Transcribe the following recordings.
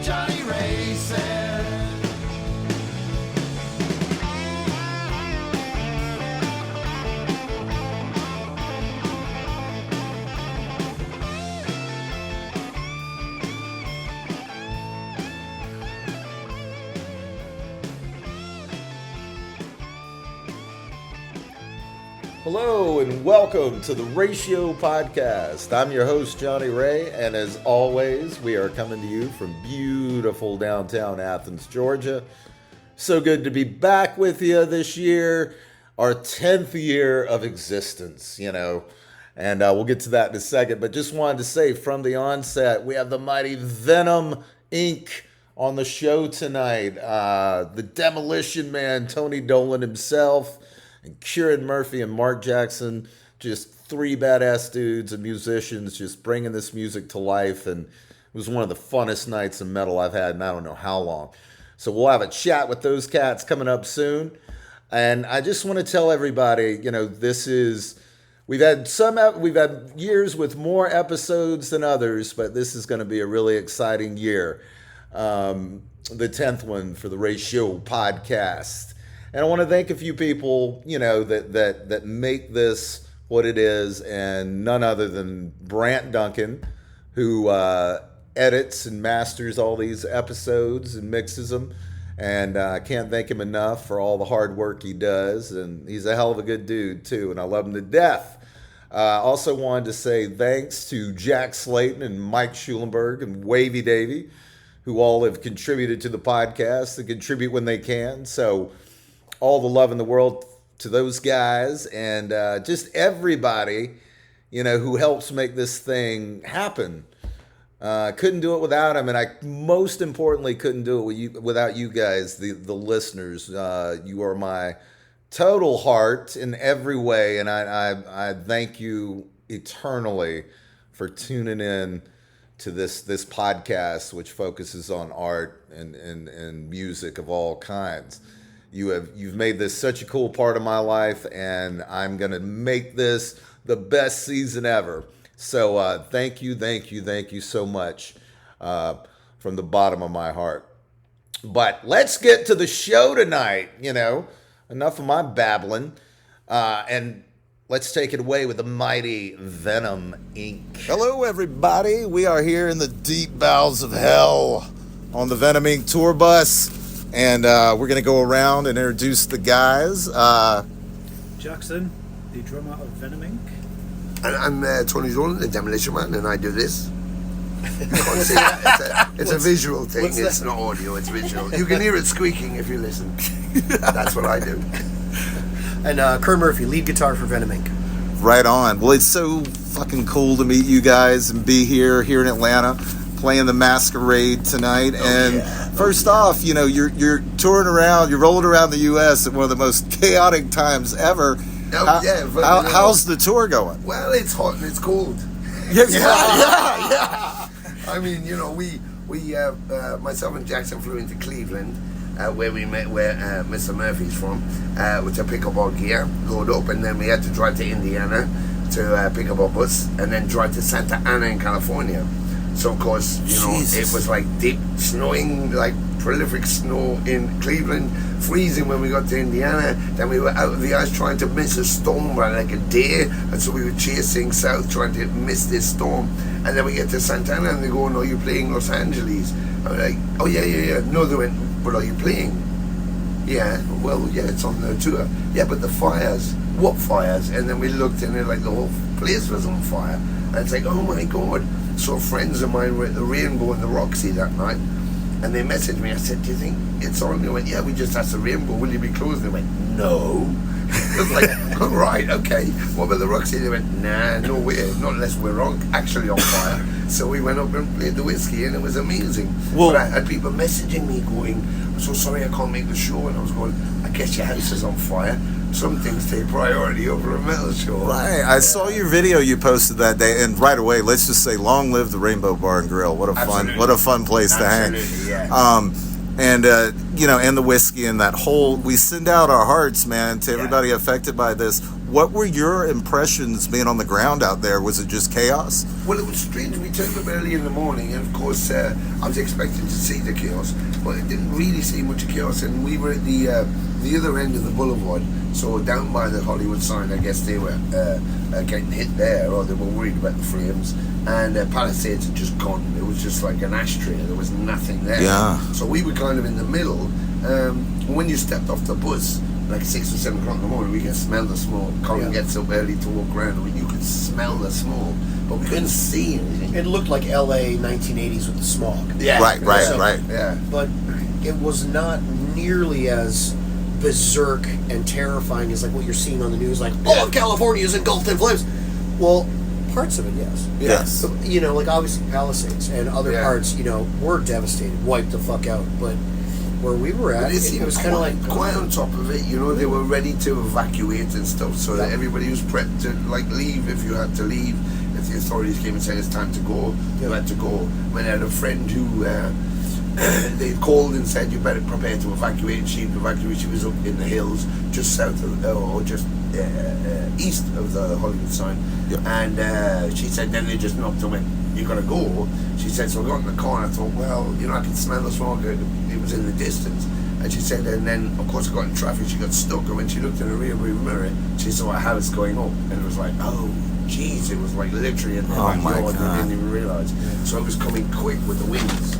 Johnny Ray said. Hello and welcome to the Ratio Podcast. I'm your host, Johnny Ray, and as always, we are coming to you from beautiful downtown Athens, Georgia. So good to be back with you this year, our 10th year of existence, and we'll get to that in a second. But just wanted to say from the onset, we have the mighty Venom INC on the show tonight. The Demolition Man, Tony Dolan himself, and Curran Murphy and Marc Jackson, just three badass dudes and musicians just bringing this music to life. And it was one of the funnest nights of metal I've had in I don't know how long. So we'll have a chat with those cats coming up soon. And I just want to tell everybody, we've had years with more episodes than others, but this is going to be a really exciting year. The 10th one for the Ratio Podcast. And I want to thank a few people, that make this what it is, and none other than Brant Duncan, who edits and masters all these episodes and mixes them. And I can't thank him enough for all the hard work he does. And he's a hell of a good dude, too, and I love him to death. Also wanted to say thanks to Jack Slayton and Mike Schulenberg and Wavy Davy, who all have contributed to the podcast and contribute when they can. So all the love in the world to those guys and just everybody, who helps make this thing happen. Couldn't do it without them, and I most importantly couldn't do it without you guys, the listeners. You are my total heart in every way, and I thank you eternally for tuning in to this podcast, which focuses on art and music of all kinds. You've made this such a cool part of my life, and I'm going to make this the best season ever. So thank you so much from the bottom of my heart. But let's get to the show tonight. Enough of my babbling, and let's take it away with the mighty Venom INC. Hello, everybody. We are here in the deep bowels of hell on the Venom INC tour bus. And we're going to go around and introduce the guys. Jackson, the drummer of Venom INC. And I'm Tony Dolan, the Demolition Man, and I do this. You can't see that. It's a visual thing. It's not audio, it's visual. You can hear it squeaking if you listen. That's what I do. And Curran Murphy, lead guitar for Venom INC. Right on. Well, it's so fucking cool to meet you guys and be here in Atlanta, playing the Masquerade tonight. First off, you're touring around, you're rolling around the U.S. at one of the most chaotic times ever. How's the tour going? Well, it's hot and it's cold. Yeah. I mean, we myself and Jackson flew into Cleveland, where we met, where Mr. Murphy's from, to pick up our gear, load up, and then we had to drive to Indiana to pick up our bus, and then drive to Santa Ana in California. So of course, it was like deep snowing, like prolific snow in Cleveland, freezing when we got to Indiana. Then we were out of the ice trying to miss a storm by like a day, and so we were chasing south trying to miss this storm. And then we get to Santa Ana and they go, "No, you're playing Los Angeles." I'm like, "Oh yeah. No, they went, "But are you playing?" "Yeah, well, yeah, it's on the tour." "Yeah, but the fires." "What fires?" And then we looked and like the whole place was on fire. And it's like, oh my God. So friends of mine were at the Rainbow and the Roxy that night, and they messaged me. I said, "Do you think it's on?" They went, "Yeah, we just asked the Rainbow, will you be closed?" They went, "No." I was like, "All right, okay. What about the Roxy?" They went, "Nah, no way, not unless we're actually on fire." So we went up and played the whiskey, and it was amazing. But I had people messaging me going, "I'm so sorry I can't make the show." And I was going, "I guess your house is on fire. Some things take priority over a metal show." Right. I saw your video you posted that day, and right away, let's just say, long live the Rainbow Bar and Grill. What a fun place to hang. Yeah. And and the whiskey and that whole. We send out our hearts, man, to everybody affected by this. what were your impressions being on the ground out there? Was it just chaos? Well, it was strange. We turned up early in the morning, and of course, I was expecting to see the chaos, but it didn't really see much chaos. And we were at the other end of the boulevard, so down by the Hollywood sign. I guess they were getting hit there, or they were worried about the flames. And Palisades had just gone. It was just like an ashtray. There was nothing there. Yeah. So we were kind of in the middle. When you stepped off the bus, like 6 or 7 o'clock in the morning, we could smell the smoke. Colin gets up early to walk around, and you could smell the smoke, but we couldn't see anything. It looked like LA 1980s with the smog. Yeah, Right. Yeah, But it was not nearly as berserk and terrifying as like what you're seeing on the news, like, all of California is engulfed in flames. Well, parts of it, yes. Yes. So, like obviously Palisades and other parts, were devastated, wiped the fuck out. But where we were at, it was kind of like quite on top of it. They were ready to evacuate and stuff, so that everybody was prepped to leave if you had to leave. If the authorities came and said it's time to go, you had to go. I had a friend who they called and said you better prepare to evacuate. And she evacuated. She was up in the hills, just south of, or just east of the Hollywood sign. And she said then they just knocked on me. You gotta go. She said, so I got in the car and I thought, well, I can smell the smoke. It was in the distance. And she said, and then of course I got in traffic. She got stuck, and when she looked in the rear view mirror, she saw a house going up, and it was like, oh jeez, it was like literally in the backyard. They didn't even realise. So it was coming quick with the winds.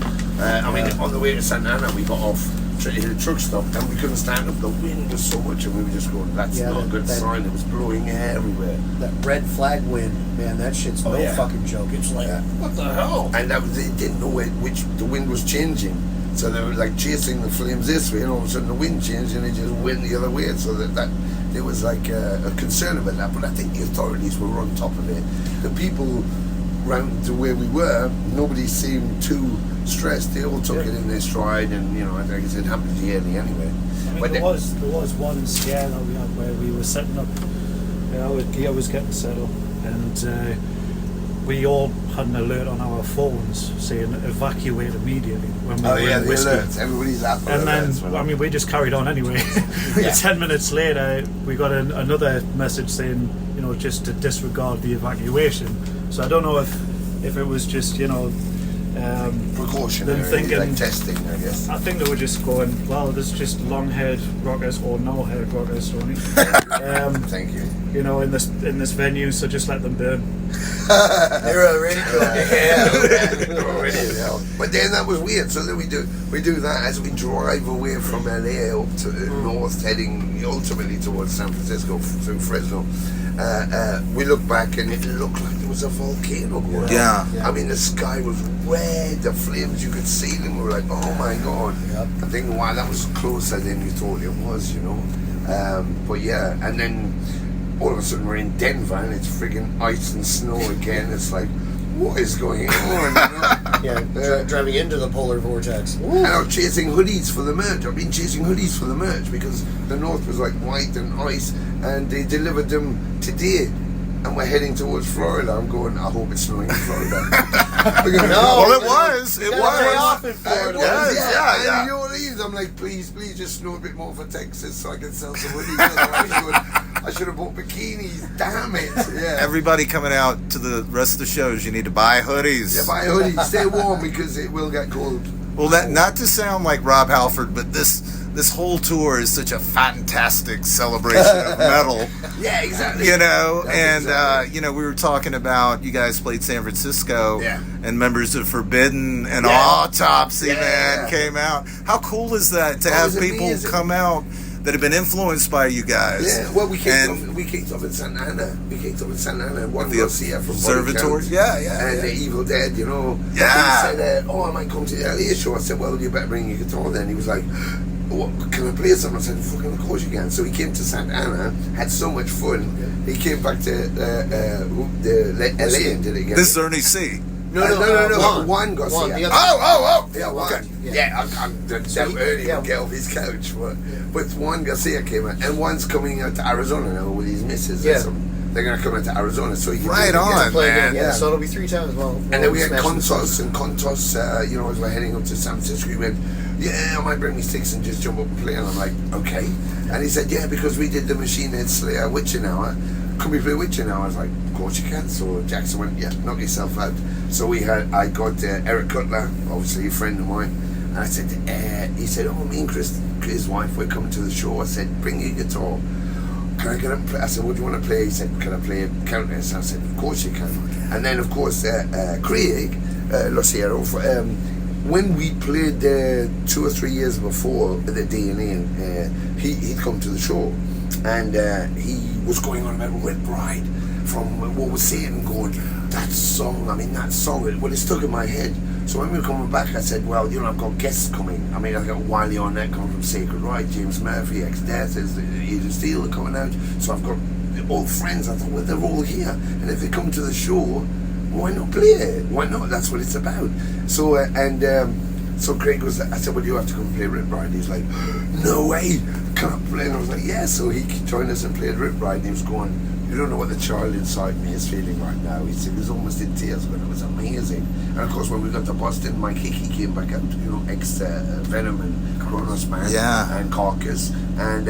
On the way to Santa Ana, we got off hit a truck stop, and we couldn't stand up. The wind was so much, and we were just going, that's not a good sign. It was blowing everywhere. That red flag wind, man, that shit's no fucking joke. It's like, what the hell? And they didn't know which the wind was changing. So they were like chasing the flames this way, and all of a sudden the wind changed, and it just went the other way. So that there was like a concern about that. But I think the authorities were on top of it. The people round to where we were, nobody seemed too stressed. They all took it in their stride, and I guess it happens yearly anyway. I mean, there was one scare that we had where we were setting up. Our gear was getting set up, and we all had an alert on our phones saying evacuate immediately when we were in the whiskey. alerts. Everybody's at And then, we just carried on anyway. 10 minutes later, we got another message saying, just to disregard the evacuation. So I don't know if it was just, precautionary, thinking, like testing, I guess. I think they were just going, well, there's just long-haired rockers or no-haired rockers, Tony. Thank you. In this venue, so just let them burn. They're already But then that was weird. So then we do that as we drive away from LA up to the north, heading ultimately towards San Francisco through Fresno. We look back and it looked like there was a volcano going on. Yeah. I mean, the sky was red, the flames, you could see them. We were like, oh my god. I think, wow, that was closer than you thought it was, But yeah, and then all of a sudden we're in Denver and it's friggin' ice and snow again. It's like, what is going on? Driving into the polar vortex. And I was chasing hoodies for the merch. I've been chasing hoodies for the merch because the north was like white and ice, and they delivered them today. And we're heading towards Florida. I'm going, I hope it's snowing in Florida. Well, it was. It was. Off in Florida. Yeah. And New Orleans, I'm like, please just snow a bit more for Texas so I can sell some hoodies. I should have bought bikinis. Damn it. Yeah. Everybody coming out to the rest of the shows, you need to buy hoodies. Yeah, buy hoodies. Stay warm because it will get cold. Well, that not to sound like Rob Halford, but this whole tour is such a fantastic celebration of metal. Yeah, exactly. We were talking about, you guys played San Francisco, and members of Forbidden and Autopsy Man came out. How cool is that to have people come out that have been influenced by you guys? Yeah, well, we kicked off in Santa Ana. And one Garcia from Observatory. And the Evil Dead, Yeah. He said, I might come to the LA show. I said, well, you better bring your guitar then. He was like, can I play something? I said, fucking of course you can. So he came to Santa Ana, had so much fun. He came back to LA and did it again. This is Ernie C. No. Juan Garcia. Yeah, Juan. Okay. Yeah, I'm early to get off his couch. But Juan Garcia came out, and Juan's coming out to Arizona now with his missus and they're going to come into Arizona. So you can Right do it again. on, Play man. again, yeah. So it'll be 3 times. Well, And then we had contos, you know, as we're heading up to San Francisco, he went, yeah, I might bring me sticks and just jump up and play. And I'm like, okay. And he said, yeah, because we did the Machine Head Slayer Witching Hour. Can we play Witching Hour? I was like, of course you can. So Jackson went, yeah, knock yourself out. So I got Eric Cutler, obviously a friend of mine. And I said, he said, oh, me and Chris, his wife, we're coming to the show. I said, bring your guitar. Can I get up and play? I said, what do you want to play? He said, can I play Countess? I said, of course you can. And then, of course, Craig Luciero, when we played 2 or 3 years before the DNA, he'd come to the show. And he was going on about Red Bride from what was saying, going, that song, well, it stuck in my head. So when we were coming back, I said, well, you know, I've got guests coming. I mean, I've got Wiley on that coming from Sacred Right, James Murphy, Ex-Death, Age of Steel are coming out. So I've got old friends. I thought, well, they're all here. And if they come to the show, why not play it? Why not? That's what it's about. So, so Craig was, I said, well, you have to come play Rip Ride. He's like, no way, can I play? And I was like, yeah. So he joined us and played Rip Ride. And he was going, you don't know what the child inside me is feeling right now. He said he was almost in tears, but it was amazing. And of course, when we got to Boston, Mike Hickey came back out, you know, Venom and Curran Murphy and Carcass. And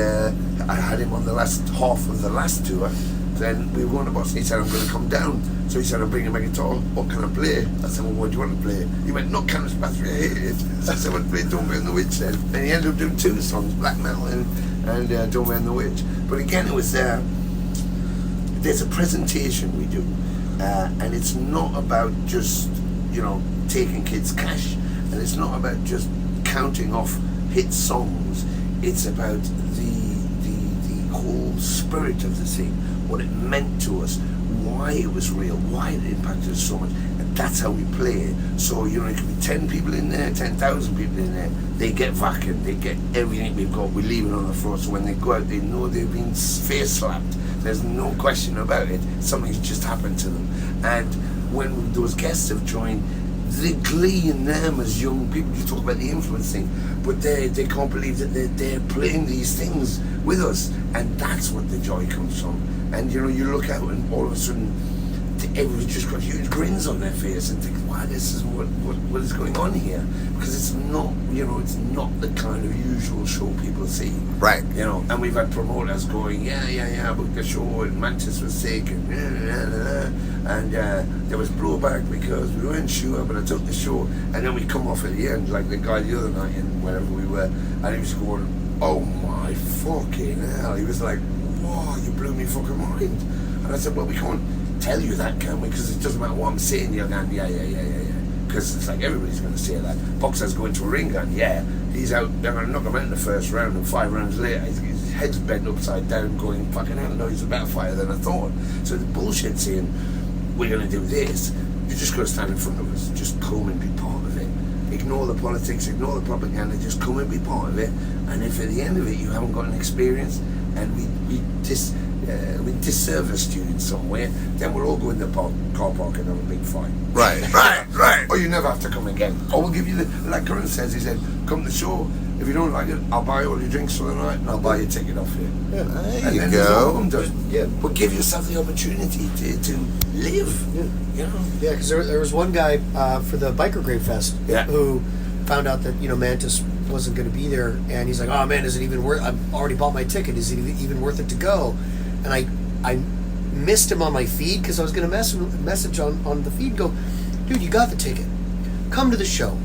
I had him on the last half of the last tour. Then we were going to Boston. He said, I'm going to come down. So he said, I'm bringing my guitar. What can I play? I said, well, what do you want to play? He went, not Countess Battery, I hate it. So I said, well, play Don't Burn the Witch then. And he ended up doing 2 songs, Black Metal and Don't Burn the Witch. But again, it was there's a presentation we do. And it's not about just, you know, taking kids' cash. And it's not about just counting off hit songs. It's about the whole spirit of the thing, what it meant to us, why it was real, why it impacted us so much, and that's how we play it. So, you know, it could be 10 people in there, 10,000 people in there, they get vacuumed, they get everything we've got, we leave it on the floor, so when they go out, they know they've been face slapped. There's no question about it. Something's just happened to them. And when those guests have joined, the glee in them as young people, you talk about the influence thing, but they can't believe that they're playing these things with us, and that's what the joy comes from. And you know, you look out and all of a sudden everybody's just got huge grins on their face and think, wow, this is what is going on here, because it's not, you know, it's not the kind of usual show people see, right? You know, and we've had promoters going, yeah, but the show and Manchester was sick and there was blowback because we weren't sure, but I took the show. And then we come off at the end, like the guy the other night in wherever we were, and he was going, oh my fucking hell. He was like, whoa, you blew me fucking mind. And I said, well, we can't tell you that, can we? Because it doesn't matter what I'm saying. You're going, yeah. Because it's like everybody's going to say that. Boxer's going to a ring gun, yeah. He's out, they're going to knock him out in the first round, and 5 rounds later, his head's bent upside down, going, fucking hell, no, he's a better fighter than I thought. So the bullshit saying, we're going to do this, you just got to stand in front of us, just come and be part of it. Ignore the politics, ignore the propaganda, just come and be part of it. And if at the end of it you haven't got an experience, and we disservice you in some way, then we'll all go in the car park and have a big fight. Right. Or you never have to come again. Or we'll give you like Curran says, he said, come to the show. If you don't like it, I'll buy all your drinks for the night and I'll buy your ticket off here. Yeah. There and you then go. Yeah. But give yourself the opportunity to live. Yeah. You know? Yeah, because there was one guy for the Biker Grave Fest who found out that, you know, Mantis wasn't going to be there, and he's like, oh man, is it even worth, I've already bought my ticket, is it even worth it to go? And I missed him on my feed because I was going to message on the feed, go, dude, you got the ticket, come to the show.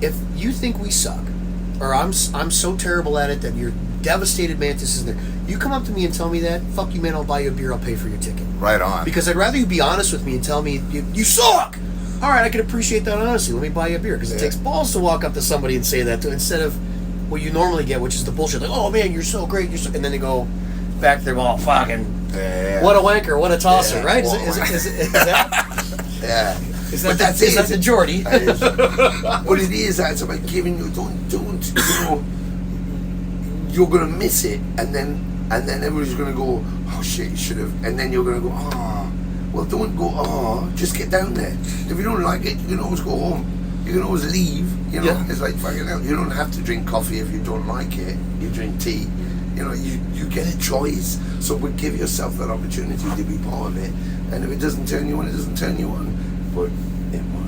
If you think we suck, or I'm so terrible at it that you're devastated Mantis isn't there, you come up to me and tell me that, fuck you man, I'll buy you a beer, I'll pay for your ticket. Right on. Because I'd rather you be honest with me and tell me you suck. All right, I can appreciate that honesty. Let me buy you a beer, because it takes balls to walk up to somebody and say that to, instead of what you normally get, which is the bullshit like, oh man, you're so great, and then they go back there, well, fucking, what a wanker, what a tosser, right? Is that? Yeah. Is that the Geordie? What it is, it's about giving you, don't, you know, you're gonna miss it, and then everybody's gonna go, oh shit, you should have, and then you're gonna go, oh. Well, don't go, just get down there. If you don't like it, you can always go home. You can always leave, you know. Yeah. It's like fucking hell. You don't have to drink coffee if you don't like it. You drink tea. You know, you get a choice. So give yourself that opportunity to be part of it. And if it doesn't turn you on, it doesn't turn you on. But it might.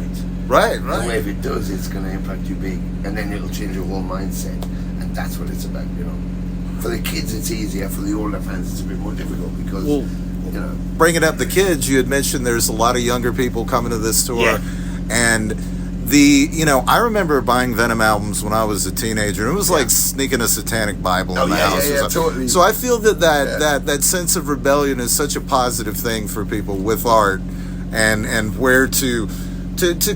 Right. And if it does, it's going to impact you big. And then it'll change your whole mindset. And that's what it's about, you know. For the kids, it's easier. For the older fans, it's a bit more difficult because, you know. Bringing up the kids, you had mentioned there's a lot of younger people coming to this tour. Yeah. And I remember buying Venom albums when I was a teenager. It was like sneaking a satanic Bible in the house. Yeah, totally. So I feel that sense of rebellion is such a positive thing for people with art, and where to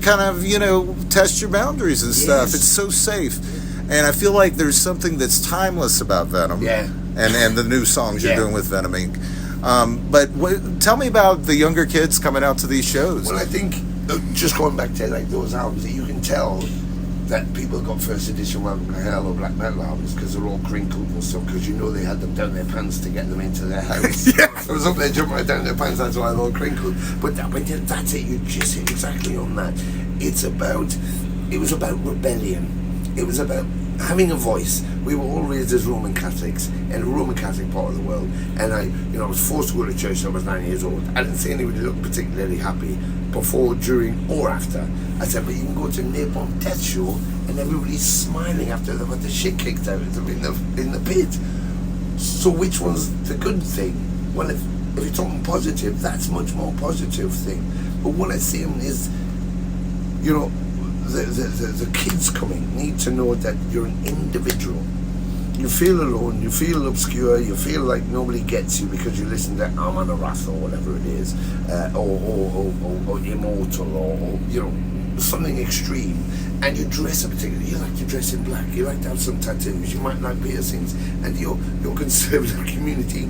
kind of, test your boundaries and stuff. Yes. It's so safe. And I feel like there's something that's timeless about Venom. Yeah. And the new songs you're doing with Venom Inc. But tell me about the younger kids coming out to these shows. Well, I think just going back to like those albums, you can tell that people got first edition Welcome to Hell or Black Metal albums because they're all crinkled and stuff, because they had them down their pants to get them into their house. So I was up there jumping right down their pants, that's why they're all crinkled. But that's it, you just hit exactly on that. It was about rebellion. It was about having a voice. We were all raised as Roman Catholics in a Roman Catholic part of the world, and I was forced to go to church when I was 9 years old. I didn't see anybody look particularly happy before, during, or after. I said, but you can go to a napalm death show and everybody's smiling after they've had the shit kicked out of them in the pit. So which one's the good thing? Well, if you're talking positive, that's much more positive thing. But what I see is, the kids coming need to know that you're an individual. You feel alone, you feel obscure, you feel like nobody gets you because you listen to Amon Arath or whatever it is, or Immortal, or something extreme, and you dress up particularly. You like to dress in black, you like to have some tattoos, you might like piercings, and your conservative community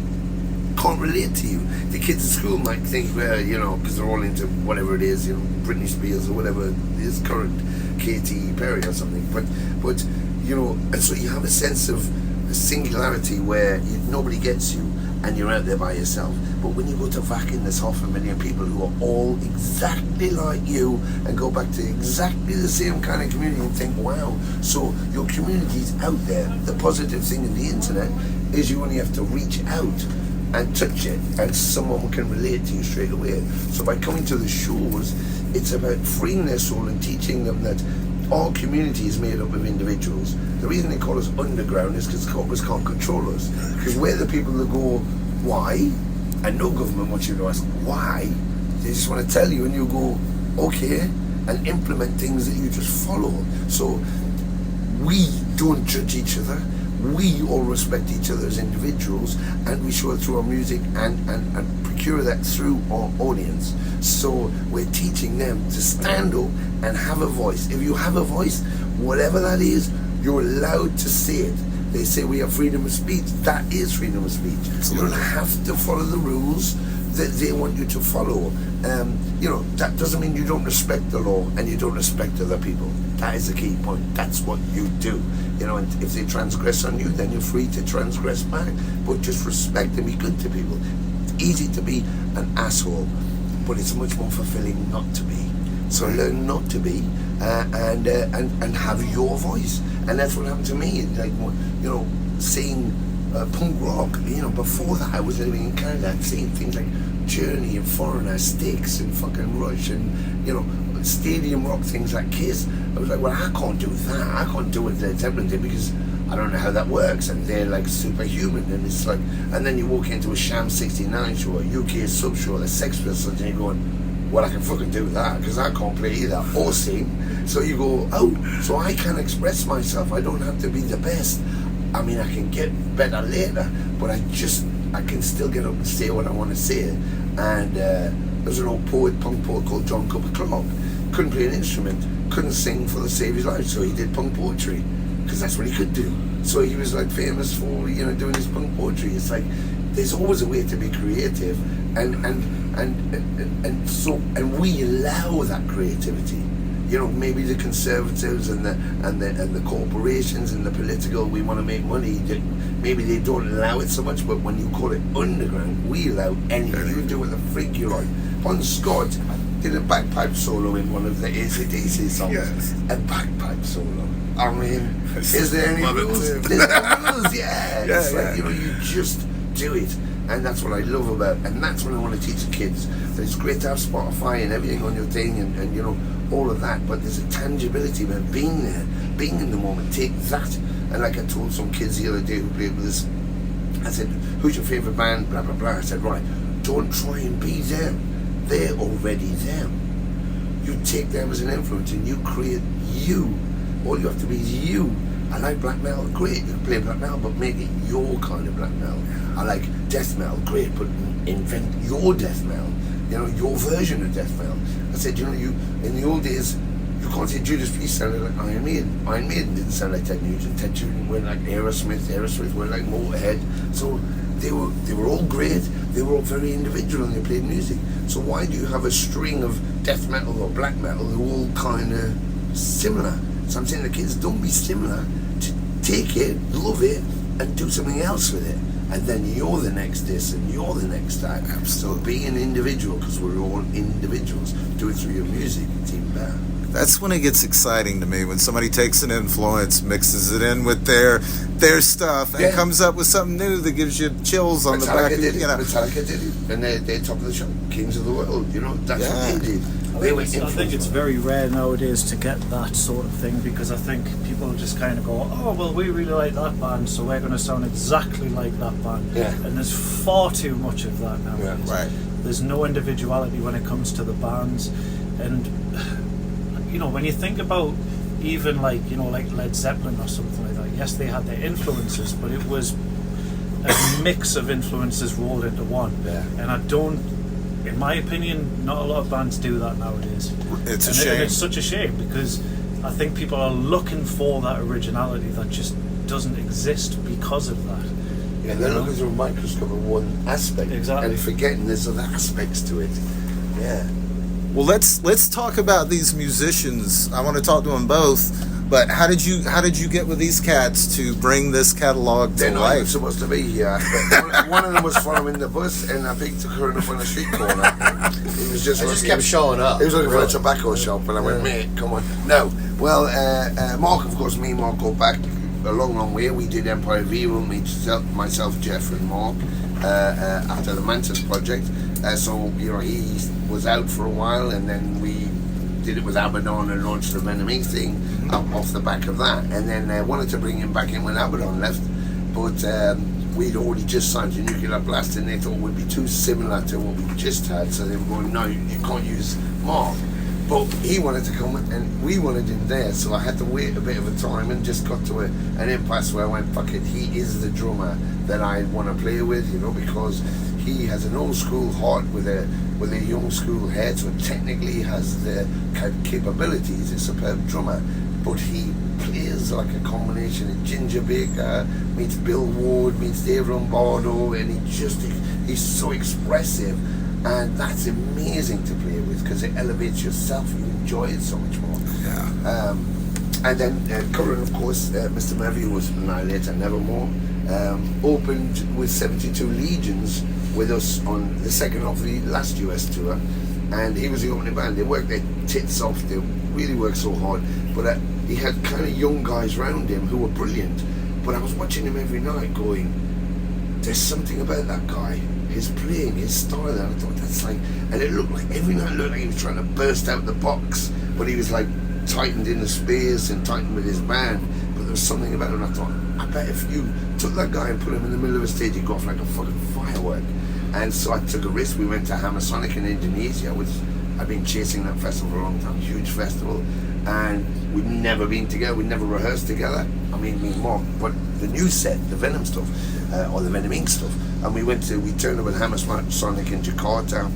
can't relate to you. The kids at school might think, because they're all into whatever it is, Britney Spears or whatever is current, Katy Perry or something. But and so you have a sense of singularity where nobody gets you, and you're out there by yourself. But when you go to Vakin, there's 500,000 people who are all exactly like you and go back to exactly the same kind of community and think, wow, so your community's out there. The positive thing in the internet is you only have to reach out and touch it, and someone can relate to you straight away. So by coming to the shows, it's about freeing their soul and teaching them that our community is made up of individuals. The reason they call us underground is because corporates can't control us. Because we're the people that go, why? And no government wants you to ask why. They just want to tell you, and you go, okay, and implement things that you just follow. So we don't judge each other. We all respect each other as individuals, and we show it through our music and procure that through our audience. So we're teaching them to stand up and have a voice. If you have a voice, whatever that is, you're allowed to say it. They say we have freedom of speech. That is freedom of speech. Absolutely. You don't have to follow the rules that they want you to follow. That doesn't mean you don't respect the law and you don't respect other people. That is the key point. That's what you do. And if they transgress on you, then you're free to transgress back. But just respect and be good to people. It's easy to be an asshole, but it's much more fulfilling not to be. So learn not to be, and have your voice. And that's what happened to me. Like, seeing punk rock. Before that, I was living in Canada and seeing things like Journey and Foreigner, Styx and fucking Rush and stadium rock things like Kiss. I was like, well, I can't do that. I can't do what Led Zeppelin did because I don't know how that works. And they're like superhuman. And it's like, and then you walk into a Sham 69 show, a UK sub show, the Sex Pistols, and you're going, well, I can fucking do that because I can't play either or sing. So you go, oh, so I can express myself. I don't have to be the best. I mean, I can get better later, but I can still get up and say what I want to say. And there's an old punk poet called John Cooper Clarke. Couldn't play an instrument, couldn't sing for the save his life, so he did punk poetry because that's what he could do. So he was like famous for doing his punk poetry. It's like there's always a way to be creative, and we allow that creativity. Maybe the conservatives and the corporations and the political, we want to make money. Maybe they don't allow it so much, but when you call it underground, we allow anything. You do what the freak you like. Bon Scott did a bagpipe solo in one of the AC/DC songs. Yes. A bagpipe solo. I mean, is there any rules? There's no rules, yeah. It's like, you know, you just do it. And that's what I love about, and that's what I want to teach the kids. That it's great to have Spotify and everything on your thing, and you know, all of that, but there's a tangibility about being there, being in the moment. Take that. And like I told some kids the other day who played with us, I said, who's your favourite band? Blah, blah, blah. I said, right, don't try and be them. They're already them. You take them as an influence and you create you. All you have to be is you. I like black metal, great, you can play black metal, but make it your kind of black metal. I like death metal, great, but invent your death metal. You know, your version of death metal. I said, you know, you in the old days, you can't say Judas Priest sounded like Iron Maiden. Iron Maiden didn't sound like Ted Nugent. Ted Nugent went like Aerosmith. Aerosmith went like Motorhead. So they were all great. They were all very individual and they played music. So why do you have a string of death metal or black metal? They're all kind of similar. So I'm saying to the kids, don't be similar. Take it, love it, and do something else with it. And then you're the next this and you're the next that. So be an individual, because we're all individuals. Do it through your music. It's even better. That's when it gets exciting to me, when somebody takes an influence, mixes it in with their stuff, and comes up with something new that gives you chills on the back of did you know. Metallica did it, and they're top of the show, kings of the world. You know, that's what they did. I think it's very rare nowadays to get that sort of thing, because I think people just kind of go, oh well, we really like that band, so we're going to sound exactly like that band. Yeah. And there's far too much of that nowadays. Yeah, right. There's no individuality when it comes to the bands, and you know, when you think about even like, you know, like Led Zeppelin or something like that, yes, they had their influences, but it was a mix of influences rolled into one. Yeah. And I don't, in my opinion, not a lot of bands do that nowadays. It's a And shame. it's such a shame, because I think people are looking for that originality that just doesn't exist because of that. Yeah, they're looking through a microscope at one aspect, Exactly. and forgetting there's other aspects to it. Yeah. Well, let's talk about these musicians. I want to talk to them both. But how did you get with these cats to bring this catalog to They're not even life? supposed to be here. But one of them was following the bus, and I picked Curran up on the street corner. He was just I just kept showing up. He was looking for really. a tobacco shop, and I went, mate, come on. No. Well, Mark, of course, me and Mark go back a long, long way. We did Empire V with myself, Jeff, and Mark after the Mantis project. So, you know, he was out for a while, and then we did it with Abaddon and launched the Venom INC thing off the back of that. And then wanted to bring him back in when Abaddon left, but we'd already just signed to Nuclear Blast, and they thought we'd be too similar to what we just had. So they were going, no, you can't use Mark. But he wanted to come, and we wanted him there, so I had to wait a bit of a time, and just got to an impasse where I went, fuck it, he is the drummer that I want to play with, you know, because he has an old school heart with a young school head, so technically has the capabilities. He's a superb drummer, but he plays like a combination of Ginger Baker meets Bill Ward meets Dave Lombardo, and he's so expressive, and that's amazing to play with because it elevates yourself. You enjoy it so much more. Yeah. And then Curran, of course, Mr. Murphy, who was Annihilator Nevermore, opened with 72 Legions with us on the second half of the last US tour, and he was the opening band. They worked their tits off, they really worked so hard, but he had kind of young guys around him who were brilliant, but I was watching him every night going, there's something about that guy, his playing, his style, and I thought that's like, and it looked like, every night it looked like he was trying to burst out the box, but he was like tightened in the space and tightened with his band, but there was something about him. I thought, I bet if you took that guy and put him in the middle of a stage, he'd go off like a fucking firework. And so I took a risk. We went to Hammersonic in Indonesia, which I've been chasing that festival for a long time, huge festival, and we'd never been together, we'd never rehearsed together. I mean, me and Mark, but the new set, the Venom stuff, or the Venom INC stuff, and we turned up at Hammersonic in Jakarta,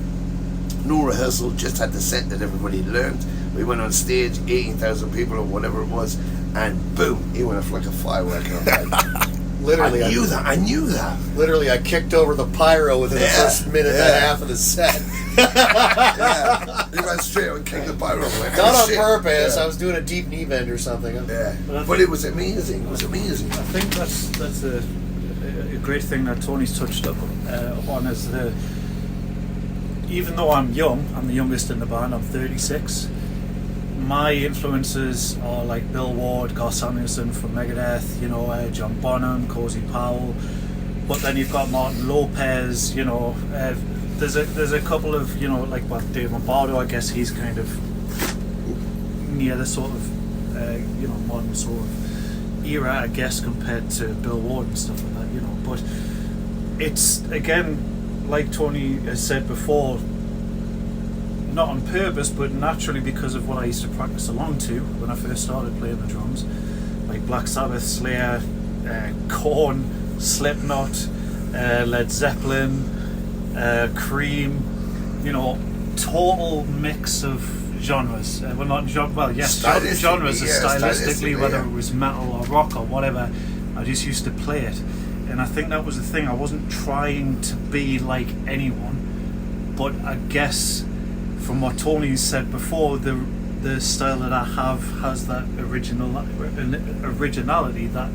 no rehearsal, just had the set that everybody learned. We went on stage, 18,000 people or whatever it was, and boom, he went off like a firework. And I was like, Literally, I knew that. Literally, I kicked over the pyro within the first minute and a half of the set. Yeah, he went straight out and kicked the pyro. Like, Not on shit. purpose. Yeah. I was doing a deep knee bend or something. Yeah, But but it was amazing. It was amazing. I think that's a great thing that Tony's touched up on, is even though I'm young, I'm the youngest in the band, I'm 36, my influences are like Bill Ward, Garth Samuelson from Megadeth, you know, John Bonham, Cozy Powell, but then you've got Martin Lopez, you know, there's a couple of, you know, like Dave Lombardo, I guess he's kind of near the sort of, you know, modern sort of era, I guess, compared to Bill Ward and stuff like that, you know, but it's, again, like Tony has said before, not on purpose, but naturally because of what I used to practice along to when I first started playing the drums, like Black Sabbath, Slayer, Korn, Slipknot, Led Zeppelin, Cream, you know, total mix of genres. Well, not yes, genres stylistically, whether it was metal or rock or whatever, I just used to play it. And I think that was the thing, I wasn't trying to be like anyone, but I guess from what Tony said before, the style that I have has that originality, that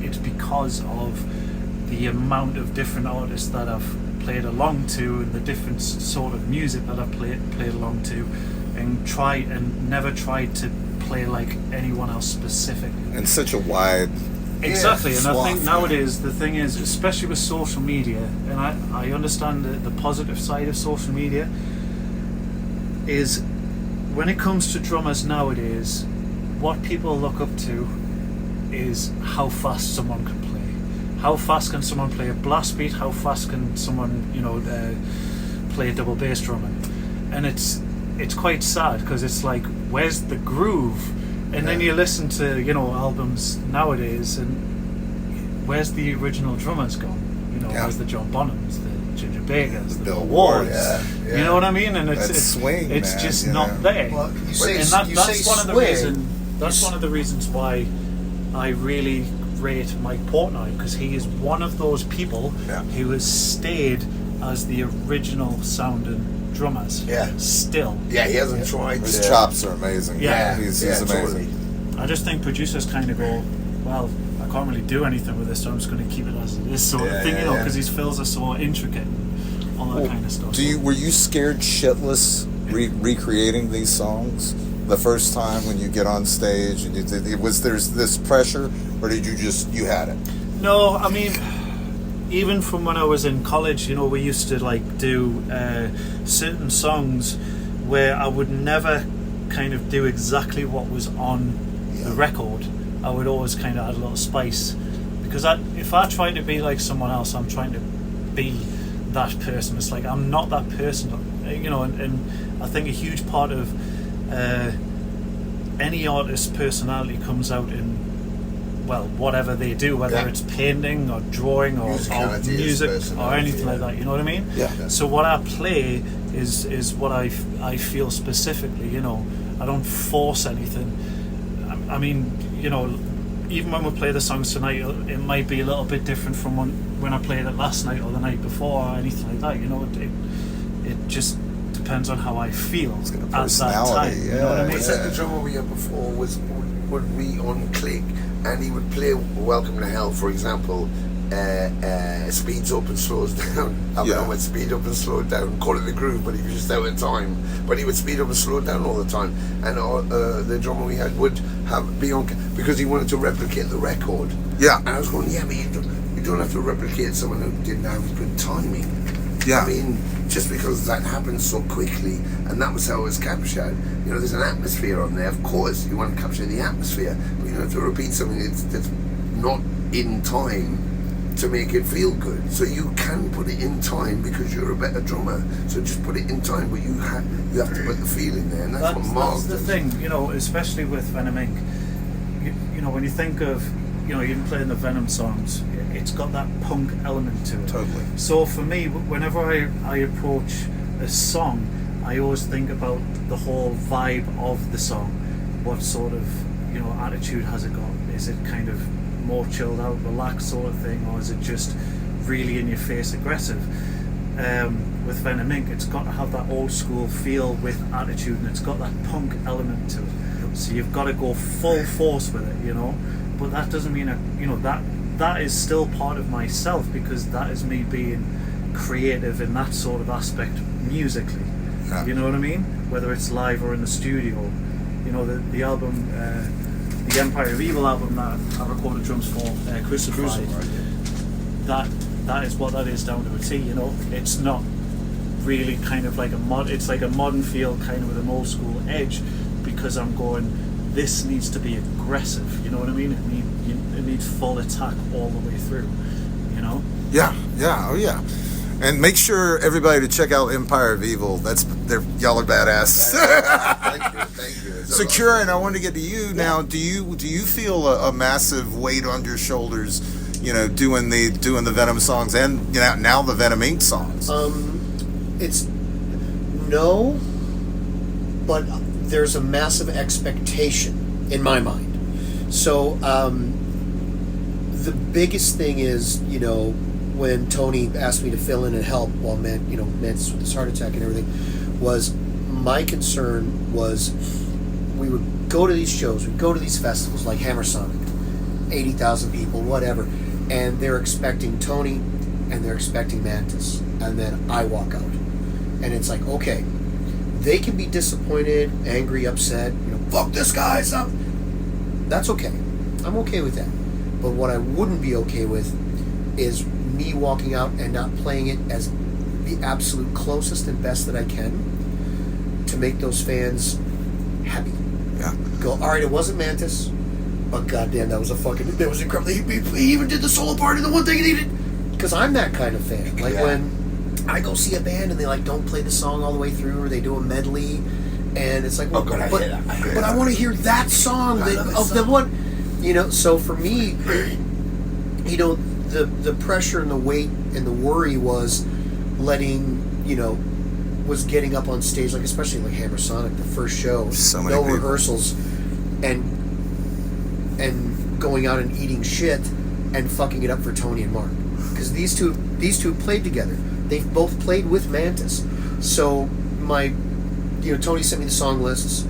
it's because of the amount of different artists that I've played along to and the different sort of music that I've played along to, and never tried to play like anyone else specifically. And such a wide exactly, and swath, I think nowadays the thing is, especially with social media, and I understand the positive side of social media, is when it comes to drummers nowadays, what people look up to is how fast someone can play. How fast can someone play a blast beat? How fast can someone, you know, play double bass drumming? And it's quite sad, because it's like, where's the groove? And then you listen to, you know, albums nowadays, and where's the original drummers gone? You know, where's the John Bonhams, the Ginger Bakers, the Bill Wards? You know what I mean? And it's swing, it's man, just you not know? there. Well, That's one of the reasons why I really rate Mike Portnoy, because he is one of those people who has stayed as the original sounding drummers. Still. Yeah, he hasn't tried. His chops are amazing. He's amazing. Totally. I just think producers kind of go, well, I can't really do anything with this, so I'm just going to keep it as it is, sort of thing, you know, because his fills are so intricate and all that kind of stuff. Were you scared shitless recreating these songs the first time when you get on stage, and there's this pressure, or did you had it? No, I mean, even from when I was in college, you know, we used to like do certain songs where I would never kind of do exactly what was on the record. I would always kind of add a little spice, because if I try to be like someone else, I'm trying to be that person. It's like, I'm not that person, you know, and I think a huge part of any artist's personality comes out in, well, whatever they do, whether it's painting or drawing or music or anything like that, you know what I mean? So what I play is what I feel specifically, you know. I don't force anything. I mean, you know, even when we play the songs tonight, it might be a little bit different from when I played it last night or the night before or anything like that, you know. It just depends on how I feel at that time, you know what I mean? The drummer we had before would be on click, and he would play Welcome to Hell, for example, speeds up and slows down. I would speed up and slow down, call it the groove, but he was just out of time. But he would speed up and slow down all the time. And the drummer we had would be on, because he wanted to replicate the record. And I was going, but you don't have to replicate someone who didn't have good timing. I mean, just because that happened so quickly, and that was how it was captured. You know, there's an atmosphere on there. Of course, you want to capture the atmosphere, but you don't have to repeat something that's not in time to make it feel good. So you can put it in time because you're a better drummer. So just put it in time, but you have to put the feel in there, and that's what Marc does. That's the thing, you know, especially with Venom INC. You know, when you think of, you know, even playing the Venom songs, it's got that punk element to it. Totally. So for me, whenever I approach a song, I always think about the whole vibe of the song. What sort of, you know, attitude has it got? Is it kind of more chilled out, relaxed sort of thing, or is it just really in your face aggressive? With Venom INC, it's got to have that old school feel with attitude, and it's got that punk element to it. So you've got to go full force with it, you know. But that doesn't mean that is still part of myself, because that is me being creative in that sort of aspect musically. Yeah. You know what I mean? Whether it's live or in the studio. You know, the album, the Empire of Evil album that I recorded drums for, Crucified. That is what that is down to a T. You know, it's not really kind of like it's like a modern feel kind of with an old school edge, because I'm going, this needs to be aggressive. You know what I mean? It needs full attack all the way through. You know? Yeah, oh yeah. And make sure everybody to check out Empire of Evil. Y'all are badass. Thank you. So Curran, I wanted to get to you now. Do you feel a massive weight on your shoulders, you know, doing the Venom songs and, you know, now the Venom INC songs? It's no, but there's a massive expectation in my mind. So the biggest thing is, you know, when Tony asked me to fill in and help while Mantis with his heart attack and everything, was my concern was we would go to these shows, we'd go to these festivals like Hammer Sonic, 80,000 people, whatever, and they're expecting Tony and they're expecting Mantis, and then I walk out. And it's like, okay, they can be disappointed, angry, upset, you know, fuck this guy, that's okay. I'm okay with that. But what I wouldn't be okay with is me walking out and not playing it as the absolute closest and best that I can to make those fans happy. Yeah. Go, all right, it wasn't Mantis, but goddamn, that was incredible. He even did the solo part, and the one thing he did, because I'm that kind of fan. Like when I go see a band and they like don't play the song all the way through, or they do a medley, and it's like, well, but I want to hear that song of the one, you know. So for me, you know, the pressure and the weight and the worry was was getting up on stage, like especially like Hammer Sonic, the first show, so many no people. rehearsals, and going out and eating shit and fucking it up for Tony and Marc, because these two played together. They've both played with Mantis. So Tony sent me the song lists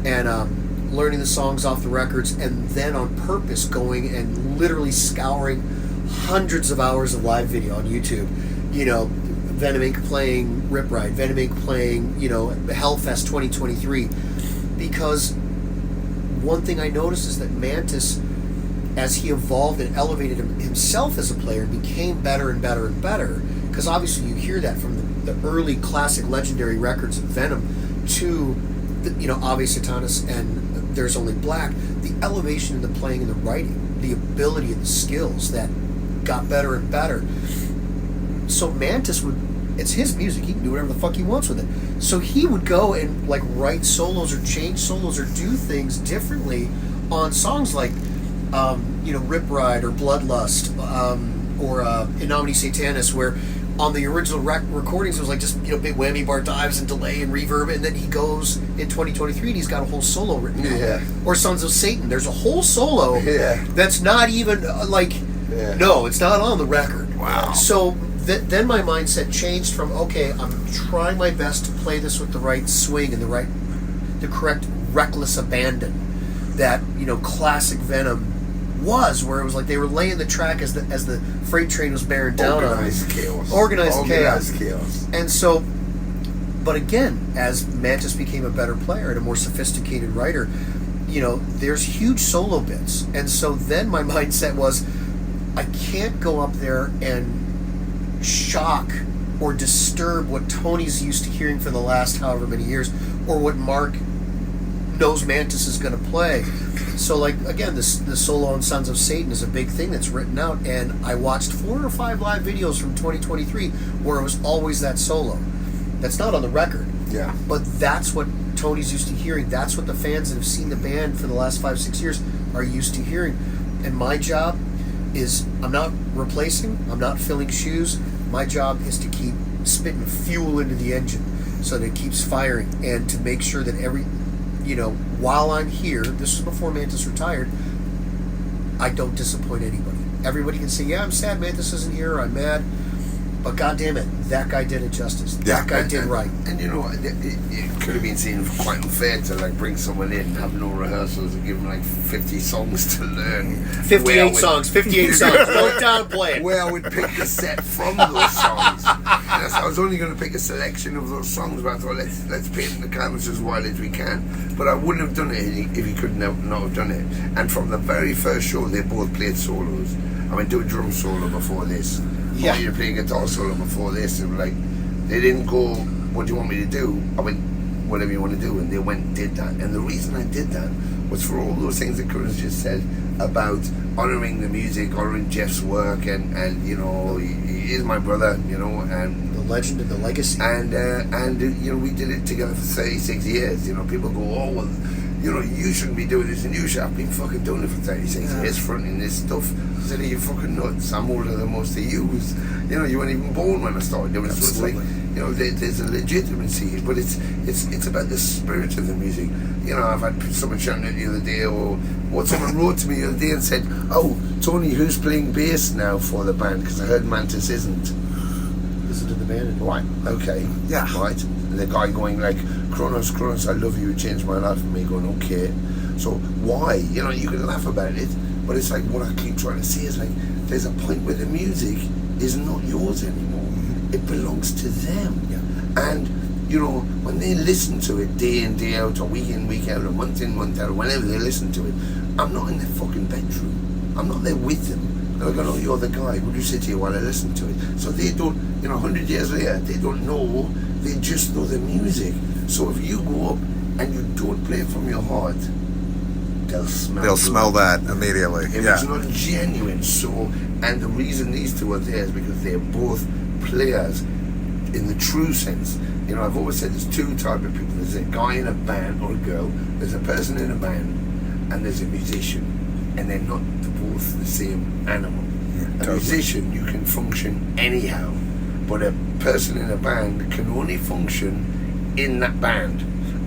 and learning the songs off the records, and then on purpose going and literally scouring hundreds of hours of live video on YouTube. You know, Venom INC playing Rip Ride, Venom INC playing, you know, Hellfest 2023. Because one thing I noticed is that Mantis, as he evolved and elevated himself as a player, became better and better and better. Because obviously you hear that from the early classic legendary records of Venom to, Ave Satanas and There's Only Black. The elevation in the playing and the writing, the ability and the skills that got better and better. So Mantis it's his music, he can do whatever the fuck he wants with it. So he would go and like write solos or change solos or do things differently on songs like Rip Ride or Bloodlust or In Nomine Satanis, where on the original recordings it was like just big whammy bar dives and delay and reverb, and then he goes in 2023 and he's got a whole solo written down. Yeah. Or Sons of Satan, there's a whole solo that's not even no, it's not on the record. Wow. So then my mindset changed from, okay, I'm trying my best to play this with the right swing and the correct reckless abandon that classic Venom was, where it was like they were laying the track as the freight train was bearing down on it. Organized chaos. And so, but again, as Mantis became a better player and a more sophisticated writer, there's huge solo bits. And so then my mindset was, I can't go up there and shock or disturb what Tony's used to hearing for the last however many years, or what Marc knows Mantis is going to play. So, like, again, the solo on Sons of Satan is a big thing that's written out, and I watched 4 or 5 live videos from 2023 where it was always that solo. That's not on the record. Yeah. But that's what Tony's used to hearing. That's what the fans that have seen the band for the last 5-6 years are used to hearing. And my job is, I'm not replacing, I'm not filling shoes. My job is to keep spitting fuel into the engine so that it keeps firing, and to make sure that while I'm here, this was before Mantis retired, I don't disappoint anybody. Everybody can say, yeah, I'm sad Mantis isn't here, or I'm mad. But goddamn it, that guy did it justice. That guy did right. And you know, it could have been seen quite unfair to like bring someone in, have no rehearsals, and give them like 50 songs to learn. 58 songs. Don't downplay it. Where I would pick the set from those songs. And I was only going to pick a selection of those songs, but I thought let's paint the canvas as wide as we can. But I wouldn't have done it if he could not have done it. And from the very first show, they both played solos. I went to a drum solo before this. Yeah. You play a guitar solo before this, and like they didn't go, what do you want me to do? I went, whatever you want to do, and they went and did that. And the reason I did that was for all those things that Curran just said about honouring the music, honouring Jeff's work, and you know, he is my brother, you know, and the legend and the legacy. And you know, we did it together for 36 years. You know, people go, oh well, you know, you shouldn't be doing this, and you should. I've been fucking doing it for 36 years, fronting this stuff. I said, are you fucking nuts? I'm older than most of you. You know, you weren't even born when I started doing it. So it's like, you know, there's a legitimacy, but it's about the spirit of the music. You know, I've had someone shouting at the other day, or someone wrote to me the other day and said, oh, Tony, who's playing bass now for the band? Because I heard Mantis isn't. Isn't in the band. Right, okay. Yeah. Right. And the guy going like, Kronos, I love you, changed my life. And me going, okay. So why? You know, you can laugh about it, but it's like, what I keep trying to say is like, there's a point where the music is not yours anymore. It belongs to them. Yeah. And, you know, when they listen to it day in, day out, or week in, week out, or month in, month out, or whenever they listen to it, I'm not in their fucking bedroom. I'm not there with them. They're going, oh, you're the guy. Would you sit here while I listen to it? So they don't, you know, 100 years later, they don't know. They just know the music. So if you go up and you don't play it from your heart, they'll smell that immediately. If it's not genuine. So, and the reason these two are there is because they're both players in the true sense. You know, I've always said there's two types of people. There's a guy in a band or a girl. There's a person in a band, and there's a musician, and they're not both the same animal. A musician, you can function anyhow, but a person in a band can only function in that band,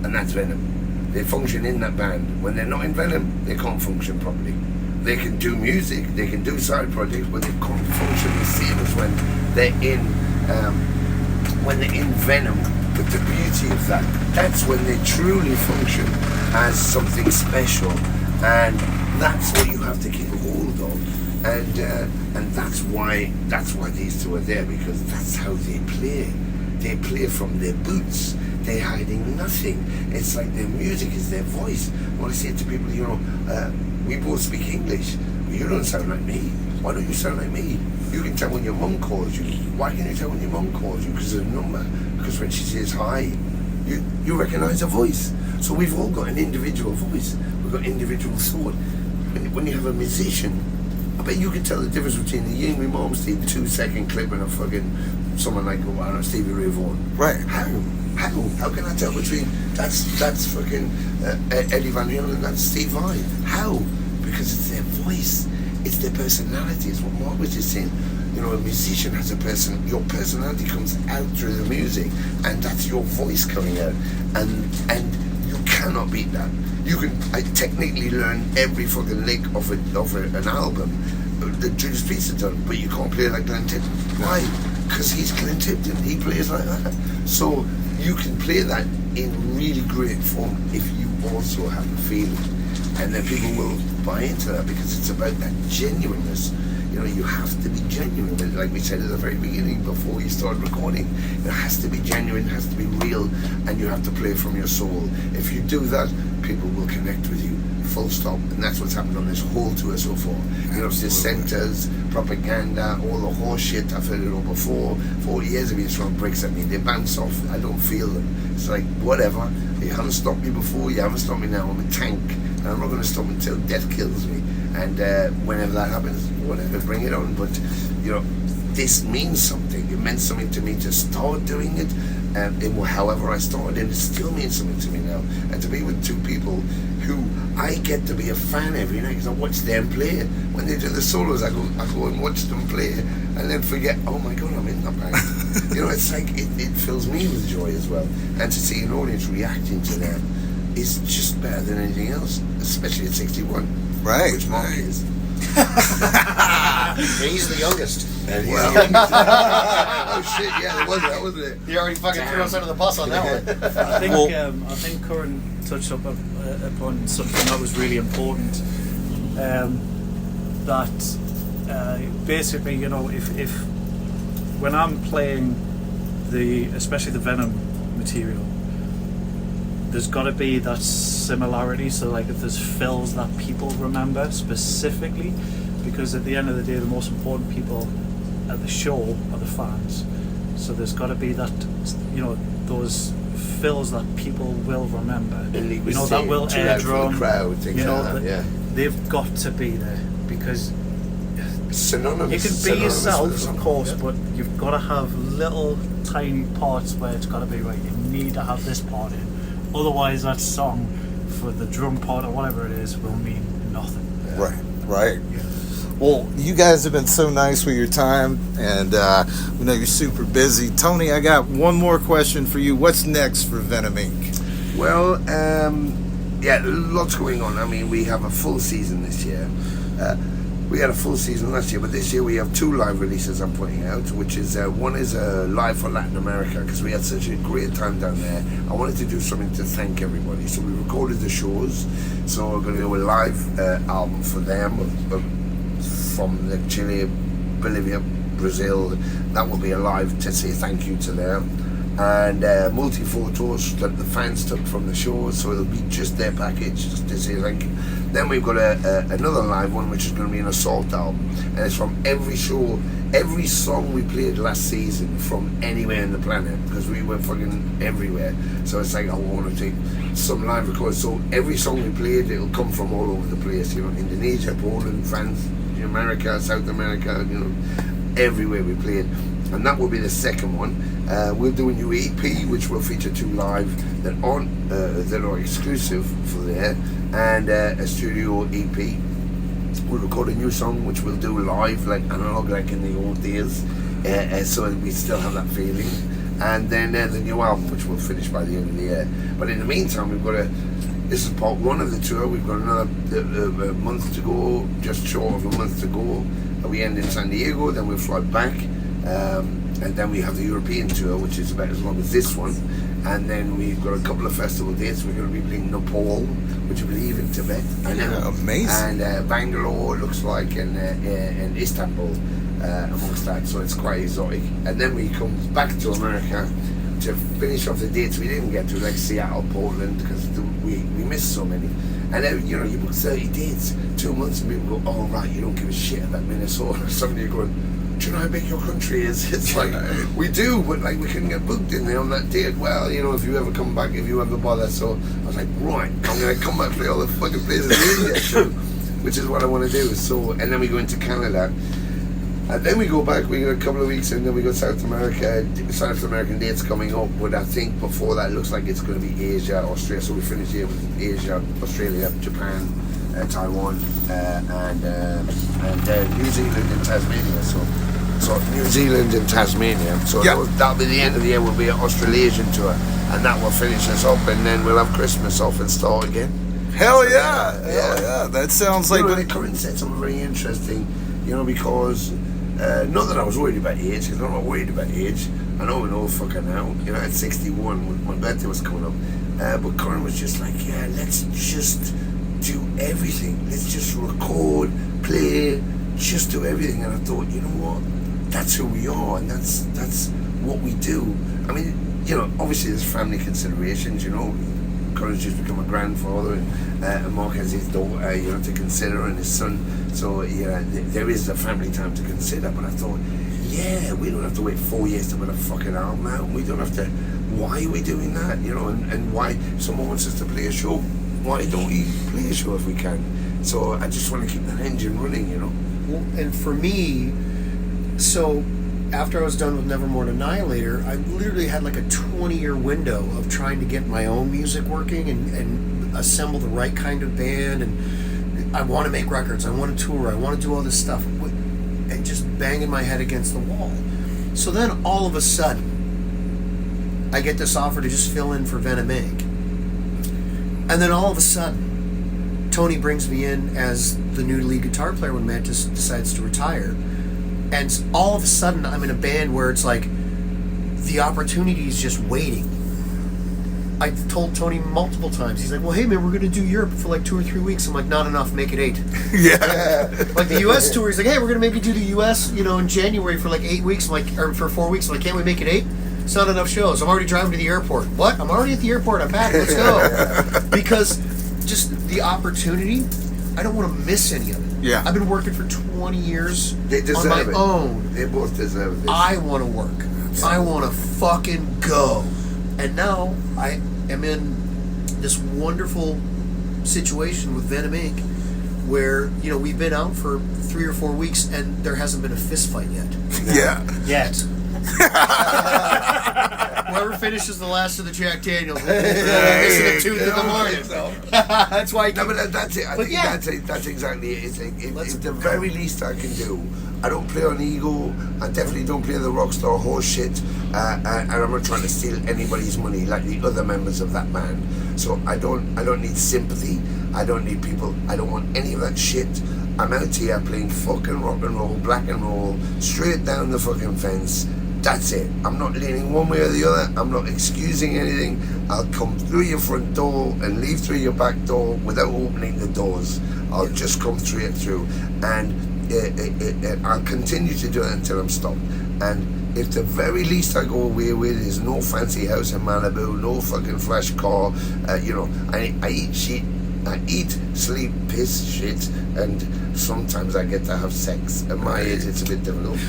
and that's Venom. They function in that band. When they're not in Venom, they can't function properly. They can do music, they can do side projects, but they can't function the same as when they're in Venom. But the beauty of that's when they truly function as something special, and that's what you have to keep a hold of. And that's why these two are there, because that's how they play. They play from their boots. They're hiding nothing. It's like their music is their voice. When I say to people, you know, we both speak English. You don't sound like me. Why don't you sound like me? You can tell when your mum calls you. Why can you tell when your mum calls you? Because of the number. Because when she says hi, you recognise her voice. So we've all got an individual voice. We've got individual thought. When you have a musician, I bet you can tell the difference between the Yingling Mom Steve 2-second clip and a fucking someone like, I don't know, Stevie Ray Vaughan. Right. How can I tell between that's fucking Eddie Van Halen and that's Steve Vai? How? Because it's their voice, it's their personality. It's what Mark was just saying. You know, a musician has a person. Your personality comes out through the music, and that's your voice coming out, and you cannot beat that. You can technically learn every fucking lick of an album that Judas Priest has done, but you can't play like Glenn Tipton. Why? Because he's Glenn Tipton. He plays like that. So you can play that in really great form if you also have the feeling, and then people will buy into that because it's about that genuineness. You know, you have to be genuine. Like we said at the very beginning, before you start recording, it has to be genuine, it has to be real, and you have to play from your soul. If you do that, people will connect with you. Full stop. And that's what's happened on this whole tour so far. You know, it's the centres, propaganda, all the horse shit. I've heard it all before. 40 years of it, throwing bricks at me. They bounce off. I don't feel them. It's like, whatever. You haven't stopped me before. You haven't stopped me now. I'm a tank. And I'm not going to stop until death kills me. And whenever that happens, whatever, bring it on. But, you know, this means something. It meant something to me to start doing it. However I started, and it still means something to me now. And to be with two people who I get to be a fan every night, because I watch them play. When they do the solos, I go and watch them play, and then forget, oh my God, I'm in that band. You know, it's like, it fills me with joy as well. And to see an audience reacting to that is just better than anything else, especially at 61. Right. Which Mark is. He's the youngest. And oh shit, yeah, it was that, wasn't it? You already fucking threw us under the bus on that one. I think Curran touched up upon something that was really important. That basically, you know, if when I'm playing especially the Venom material, there's got to be that similarity. So, like, if there's fills that people remember specifically, because at the end of the day, the most important people at the show are the fans. So there's got to be that, you know, those fills that people will remember. You know, that will air drum. Crowd, you know, they've got to be there, because synonymous. you can be yourself, of course, but you've got to have little tiny parts where it's got to be right. You need to have this part in. Otherwise, that song for the drum part or whatever it is will mean nothing. Right. Yeah. Well, you guys have been so nice with your time, and we know you're super busy. Tony, I got one more question for you. What's next for Venom Inc.? Well, yeah, lots going on. I mean, we have a full season this year. We had a full season last year, but this year we have 2 live releases I'm putting out, which is one is live for Latin America, because we had such a great time down there. I wanted to do something to thank everybody, so we recorded the shows. So we're going to do a live album for them from the Chile, Bolivia, Brazil. That will be a live to say thank you to them. And multi-photos that the fans took from the shows, so it'll be just their package, just to say thank you. Then we've got another live one, which is going to be an assault album, and it's from every show, every song we played last season from anywhere on the planet, because we were fucking everywhere. So it's like, I want to take some live records, so every song we played, it'll come from all over the place, you know, Indonesia, Poland, France, America, South America, you know, everywhere we played. And that will be the second one. We'll do a new EP, which will feature 2 live that are exclusive for there, and a studio EP. We'll record a new song, which we'll do live, like analog, like in the old days, so we still have that feeling. And then the new album, which we'll finish by the end of the year. But in the meantime, we've got this is part 1 of the tour. We've got another month to go, just short of a month to go. We end in San Diego, then we'll fly back. And then we have the European tour, which is about as long as this one. And then we've got a couple of festival dates. We're going to be playing Nepal, which I believe in Tibet. Amazing. And Bangalore, looks like, and Istanbul amongst that. So it's quite exotic. And then we come back to America to finish off the dates we didn't get to, like Seattle, Portland, because we missed so many. And then, you know, you book 30 dates, 2 months, and people go, oh, right, you don't give a shit about Minnesota or something. You're going, do you know how big your country is? It's like, we do, but like we couldn't get booked in there on that date. Well, you know, if you ever come back, if you ever bother. So I was like, right, I'm going to come back and play all the fucking places in India too, which is what I want to do. So, and then we go into Canada. And then we go back, we got a couple of weeks, and then we go South America, South American dates coming up. But I think before that, it looks like it's going to be Asia, Australia. So we finish here with Asia, Australia, Japan, Taiwan, and New Zealand and Tasmania. So New Zealand and Tasmania. So that'll be the end of the year. We'll be an Australasian tour, and that will finish us up, and then we'll have Christmas off and start again. Hell yeah! That sounds like. The Curran said something very interesting. You know, because not that I was worried about age, because I'm not worried about age. I know an old fucker now. You know, at 61, when my birthday was coming up. But Curran was just like, yeah, let's just do everything. Let's just record, play, just do everything. And I thought, you know what? That's who we are, and that's what we do. I mean, you know, obviously there's family considerations, you know. Curran's just become a grandfather, and Marc has his daughter, you know, to consider, and his son. So, yeah, there is a family time to consider. But I thought, yeah, we don't have to wait 4 years to put a fucking album out. We don't have to. Why are we doing that? You know, and why someone wants us to play a show? Why don't we play a show if we can? So I just want to keep that engine running, you know. Well, and for me, so after I was done with Nevermore and Annihilator, I literally had like a 20-year window of trying to get my own music working and assemble the right kind of band. And I want to make records, I want to tour, I want to do all this stuff, and just banging my head against the wall. So then all of a sudden, I get this offer to just fill in for Venom Inc. And then all of a sudden, Tony brings me in as the new lead guitar player when Mantis decides to retire. And all of a sudden, I'm in a band where it's like the opportunity is just waiting. I told Tony multiple times. He's like, "Well, hey man, we're gonna do Europe for like 2 or 3 weeks." I'm like, "Not enough. Make it 8." Yeah. Like the U.S. tour. He's like, "Hey, we're gonna maybe do the U.S. In January for like 8 weeks." I'm like, or for 4 weeks. I'm like, "Can't we make it 8?" It's not enough shows. I'm already driving to the airport. What? I'm already at the airport. I'm packed. Let's go. Because just the opportunity, I don't want to miss any of it. Yeah. I've been working for 20 years They deserve on my it. own. They both deserve this. I want to work. I want to fucking go. And now I am in this wonderful situation with Venom Inc. where, we've been out for 3 or 4 weeks and there hasn't been a fist fight yet. Yeah. Yet. Whoever finishes the last of the Jack Daniels will be missing a tooth in the morning. That's why I keep... No, but that's it. I But think yeah. that's exactly it. It's like, if the very least I can do, I don't play on ego. I definitely don't play the rock star horse shit. And I'm not trying to steal anybody's money like the other members of that band. So I don't need sympathy. I don't need people. I don't want any of that shit. I'm out here playing fucking rock and roll, black and roll, straight down the fucking fence. That's it. I'm not leaning one way or the other. I'm not excusing anything. I'll come through your front door and leave through your back door without opening the doors. I'll just come straight through. And I'll continue to do it until I'm stopped. And if the very least I go away with is no fancy house in Malibu, no fucking flash car, I eat shit. I eat, sleep, piss, shit, and sometimes I get to have sex. At my age, it's a bit difficult.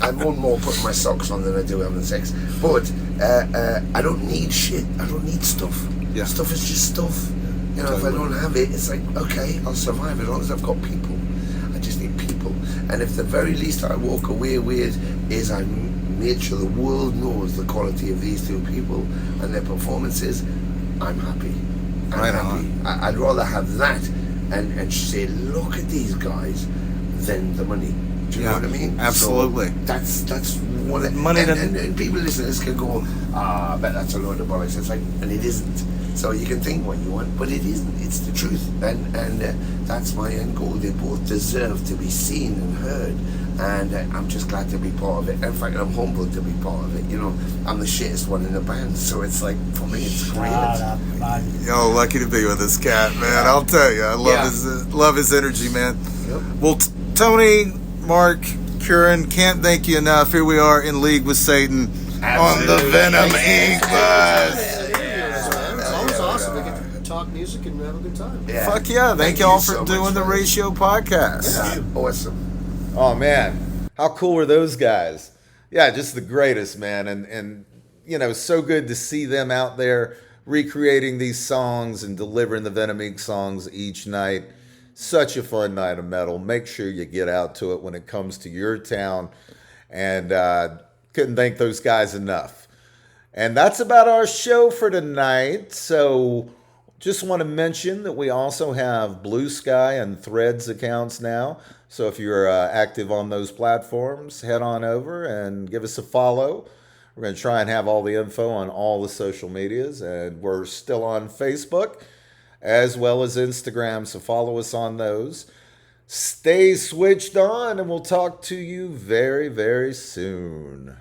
I moan more putting my socks on than I do having sex. But I don't need shit. I don't need stuff. Yeah. Stuff is just stuff. If I don't have it, it's like, okay, I'll survive as long as I've got people. I just need people. And if the very least I walk away with is I made sure the world knows the quality of these two people and their performances, I'm happy. I'm Right happy. I'd rather have that and say, look at these guys, than the money. Do you know what I mean? Absolutely. So that's one of Money and people listening to this can go, I bet that's a load of bollocks. It's like, and it isn't. So you can think what you want, but it isn't. It's the truth, and that's my end goal. They both deserve to be seen and heard, and I'm just glad to be part of it. In fact, I'm humbled to be part of it. I'm the shittest one in the band, so it's like, for me, it's great. Yo, lucky to be with this cat, man. I'll tell you, I love his energy, man. Yep. Well, Tony, Mark, Curran, can't thank you enough. Here we are in league with Satan on the Venom Inc. bus. It's always awesome to get to talk music and have a good time. Yeah. Fuck yeah! Thank y'all for so doing much, the man. Ratio podcast. Yeah, awesome. Oh man, how cool were those guys? Yeah, just the greatest, man. And so good to see them out there recreating these songs and delivering the Venom Inc. songs each night. Such a fun night of metal. Make sure you get out to it when it comes to your town. And couldn't thank those guys enough. And that's about our show for tonight. So just want to mention that we also have Blue Sky and Threads accounts now. So if you're active on those platforms, head on over and give us a follow. We're going to try and have all the info on all the social medias. And we're still on Facebook as well as Instagram. So follow us on those. Stay switched on, and we'll talk to you very, very soon.